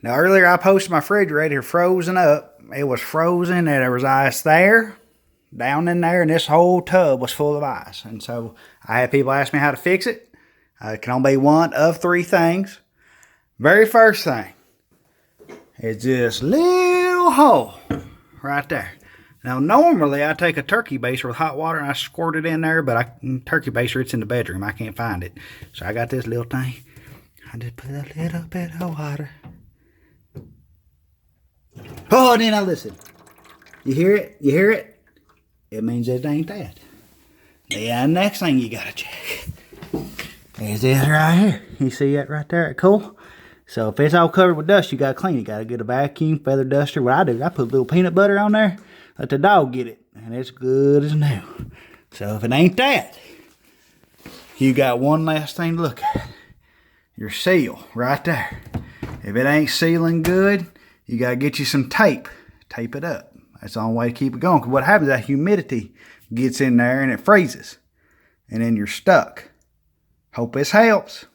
Now earlier I posted my refrigerator frozen up. It was frozen and there was ice there, down in there, and this whole tub was full of ice. And so I had people ask me how to fix it. It can only be one of three things. Very first thing is this little hole right there. Now normally I take a turkey baster with hot water and I squirt it in there, but turkey baster, it's in the bedroom. I can't find it. So I got this little thing. I just put a little bit of water. Oh, and then I listen. You hear it? You hear it? It means it ain't that. Yeah, next thing you gotta check is this right here. You see that right there? Cool. So if it's all covered with dust, you gotta clean it. You gotta get a vacuum, feather duster. What I do, I put a little peanut butter on there, let the dog get it, and it's good as new. So if it ain't that, you got one last thing to look at. Your seal right there. If it ain't sealing good, you gotta get you some tape. Tape it up. That's the only way to keep it going. Because what happens is that humidity gets in there and it freezes. And then you're stuck. Hope this helps.